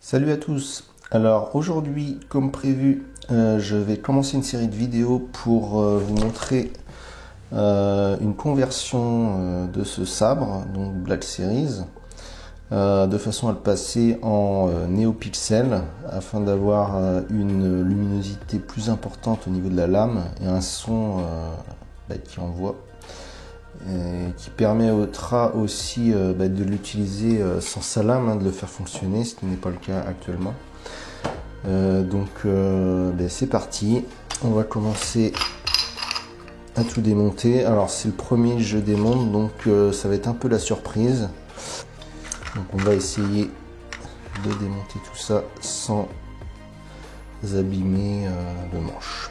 Salut à tous. Alors aujourd'hui, comme prévu, je vais commencer une série de vidéos pour vous montrer une conversion de ce sabre, donc Black Series, de façon à le passer en NeoPixel afin d'avoir une luminosité plus importante au niveau de la lame et un son qui envoie. Qui permettra aussi de l'utiliser sans sa lame, de le faire fonctionner, ce qui n'est pas le cas actuellement. C'est parti, on va commencer à tout démonter. Alors c'est le premier que je démonte, donc ça va être un peu la surprise. Donc on va essayer de démonter tout ça sans abîmer le manche.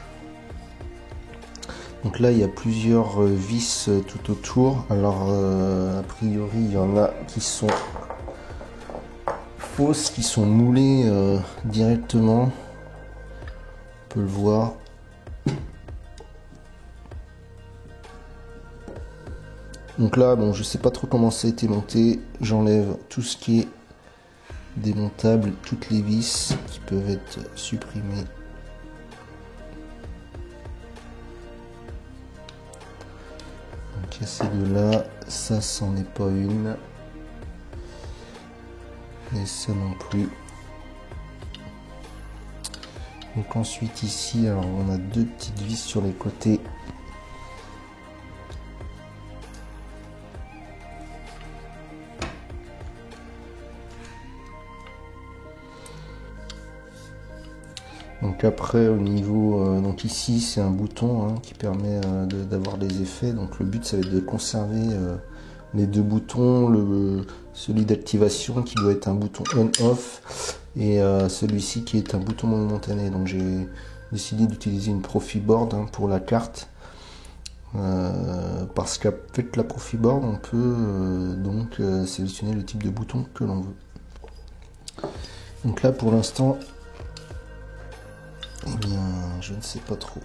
Donc là il y a plusieurs vis tout autour. Alors a priori il y en a qui sont fausses, qui sont moulées directement. On peut le voir. Donc là bon, je sais pas trop comment ça a été monté. J'enlève tout ce qui est démontable, toutes les vis qui peuvent être supprimées. Ces deux là, ça c'en est pas une, et ça non plus. Donc ensuite ici, alors on a deux petites vis sur les côtés. Donc après au niveau, donc ici c'est un bouton qui permet d'avoir des effets. Donc le but ça va être de conserver les deux boutons, celui d'activation qui doit être un bouton on-off et celui-ci qui est un bouton momentané. Donc j'ai décidé d'utiliser une Profiboard pour la carte parce qu'avec la Profiboard on peut sélectionner le type de bouton que l'on veut. Donc là pour l'instant, eh bien, je ne sais pas trop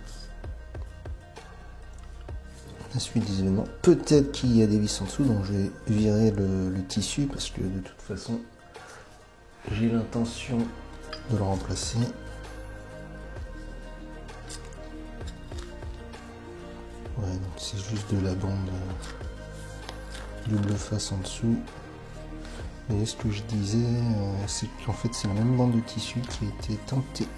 la suite des événements. Peut-être qu'il y a des vis en dessous, donc je vais virer le tissu parce que de toute façon, j'ai l'intention de le remplacer. Ouais, donc c'est juste de la bande double face en dessous. Et ce que je disais, c'est qu'en fait, c'est la même bande de tissu qui a été teintée.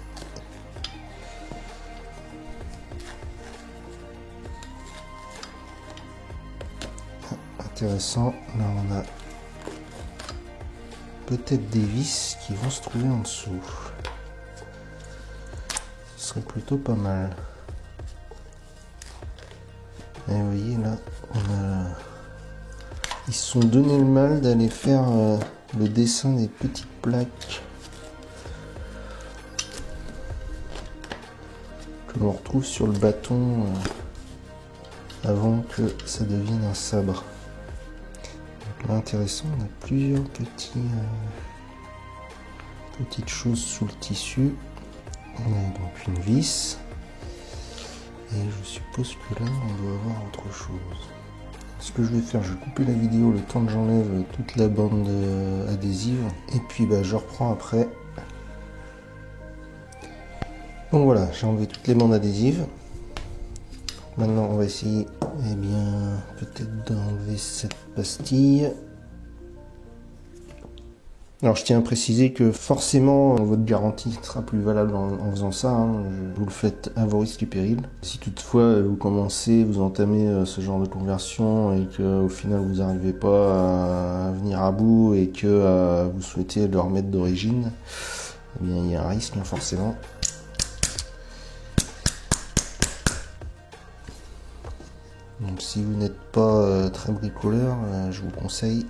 Intéressant, là on a peut-être des vis qui vont se trouver en dessous. Ce serait plutôt pas mal. Et vous voyez là, ils se sont donné le mal d'aller faire le dessin des petites plaques que l'on retrouve sur le bâton avant que ça devienne un sabre. Intéressant, on a plusieurs petites choses sous le tissu. On a donc une vis et je suppose que là on doit avoir autre chose. Ce que je vais faire, je vais couper la vidéo le temps que j'enlève toute la bande adhésive et puis je reprends après. Donc voilà, j'ai enlevé toutes les bandes adhésives. Maintenant on va essayer peut-être d'enlever cette pastille. Alors je tiens à préciser que forcément votre garantie sera plus valable en faisant ça, vous le faites à vos risques et périls. Si toutefois vous entamez ce genre de conversion et que au final vous n'arrivez pas à venir à bout et que vous souhaitez le remettre d'origine, eh bien il y a un risque forcément. Donc si vous n'êtes pas très bricoleur, je vous conseille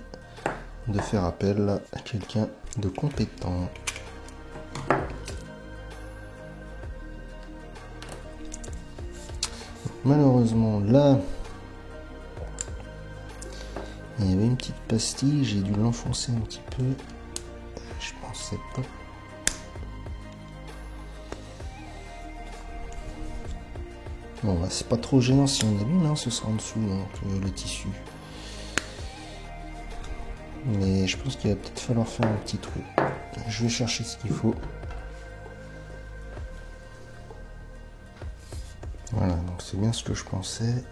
de faire appel à quelqu'un de compétent. Malheureusement là, il y avait une petite pastille, j'ai dû l'enfoncer un petit peu. Je pensais pas. Bon, c'est pas trop gênant si on abîme, ce sera en dessous, donc le tissu. Mais je pense qu'il va peut-être falloir faire un petit trou. je vais chercher ce qu'il faut. Voilà, donc c'est bien ce que je pensais.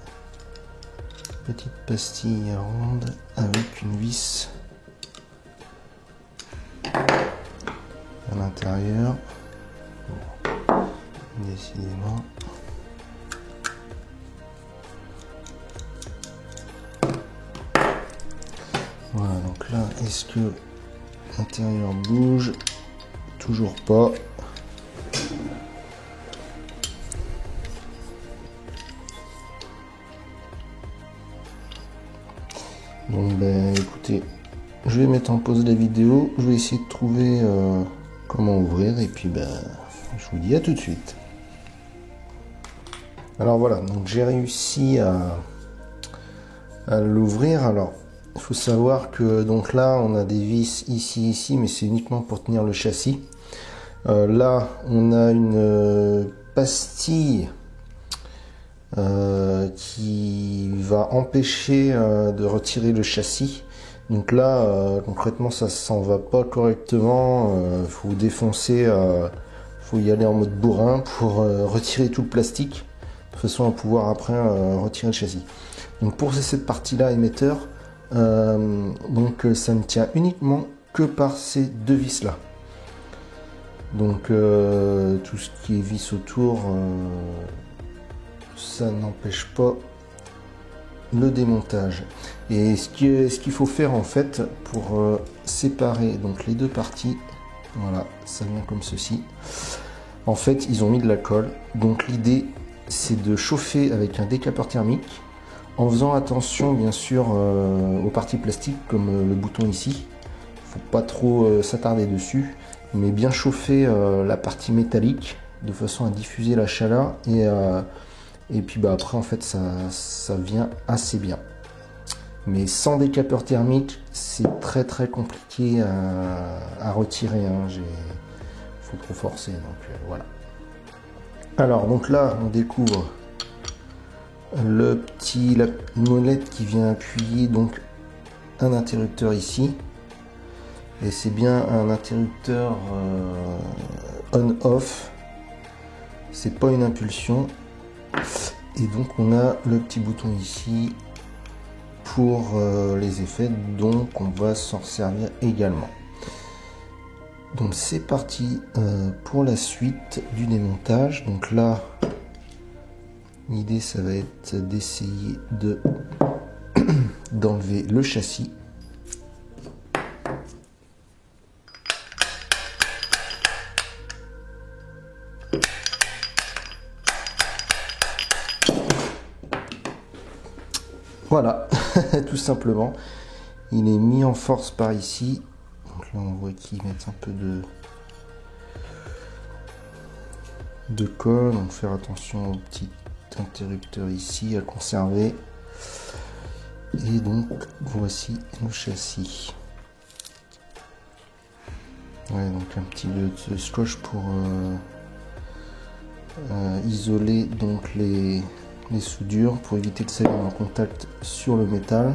Petite pastille ronde avec une vis à l'intérieur. Bon, décidément. Voilà, donc là, est-ce que l'intérieur bouge? Toujours pas. Donc ben écoutez, je vais mettre en pause la vidéo, je vais essayer de trouver comment ouvrir et puis ben je vous dis à tout de suite. Alors voilà, donc j'ai réussi à l'ouvrir. Alors il faut savoir que donc là on a des vis ici, mais c'est uniquement pour tenir le châssis. Là on a une pastille qui va empêcher de retirer le châssis. Donc là concrètement ça s'en va pas correctement, faut défoncer, faut y aller en mode bourrin pour retirer tout le plastique de façon à pouvoir après retirer le châssis. Donc pour cette partie là émetteur, donc ça ne tient uniquement que par ces deux vis là. Donc tout ce qui est vis autour, ça n'empêche pas le démontage. Et ce qu'il faut faire en fait pour séparer donc les deux parties, voilà, ça vient comme ceci. En fait, ils ont mis de la colle. Donc l'idée, c'est de chauffer avec un décapeur thermique, en faisant attention bien sûr aux parties plastiques comme le bouton ici. Faut pas trop s'attarder dessus, mais bien chauffer la partie métallique de façon à diffuser la chaleur et puis bah après en fait ça vient assez bien. Mais sans décapeur thermique, c'est très compliqué à retirer. Hein. Faut trop forcer, donc voilà. Alors donc là on découvre la molette qui vient appuyer donc un interrupteur ici. Et c'est bien un interrupteur on-off, c'est pas une impulsion. Et donc on a le petit bouton ici pour les effets, donc on va s'en servir également. Donc c'est parti pour la suite du démontage. Donc là l'idée ça va être d'essayer d'enlever le châssis. Voilà, tout simplement. Il est mis en force par ici. Donc là, on voit qu'ils mettent un peu de colle. Donc faire attention au petit interrupteur ici à conserver. Et donc, voici le châssis. Ouais, donc un petit peu de scotch pour isoler donc les soudures pour éviter que ça vienne en contact sur le métal.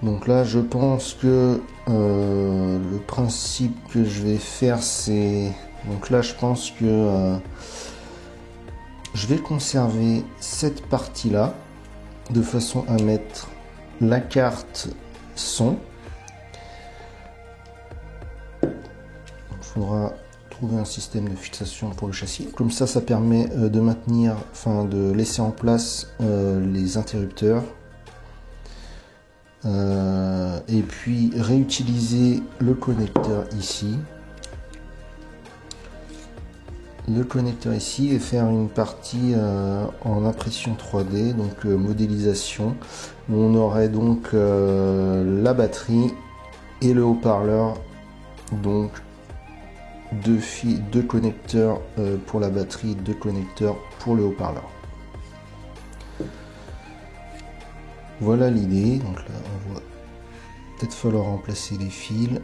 Donc là je pense que le principe que je vais faire c'est, donc là je pense que je vais conserver cette partie là de façon à mettre la carte son. Il faudra trouver un système de fixation pour le châssis. Comme ça permet de maintenir, enfin de laisser en place les interrupteurs. Et puis réutiliser le connecteur ici. Le connecteur ici et faire une partie en impression 3D, donc modélisation, où on aurait donc la batterie et le haut-parleur, donc deux connecteurs pour la batterie, deux connecteurs pour le haut-parleur. Voilà l'idée. Donc là on voit peut-être falloir remplacer les fils.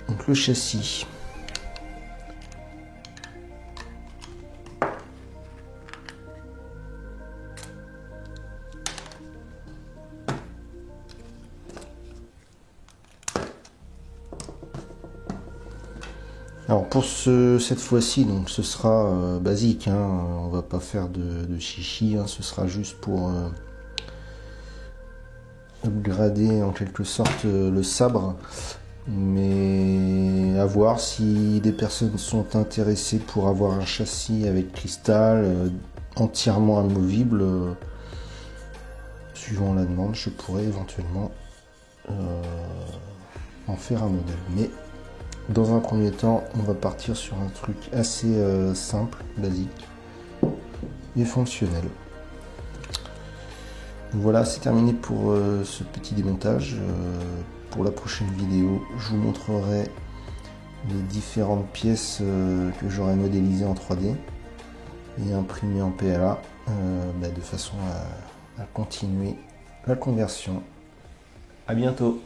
Donc le châssis. Alors pour cette fois-ci, donc ce sera basique, hein, on va pas faire de chichi, hein, ce sera juste pour upgrader en quelque sorte le sabre, mais à voir si des personnes sont intéressées pour avoir un châssis avec cristal entièrement amovible. Suivant la demande, je pourrais éventuellement en faire un modèle. Mais dans un premier temps, on va partir sur un truc assez simple, basique et fonctionnel. Voilà, c'est terminé pour ce petit démontage. Pour la prochaine vidéo, je vous montrerai les différentes pièces que j'aurai modélisées en 3D et imprimées en PLA de façon à continuer la conversion. À bientôt.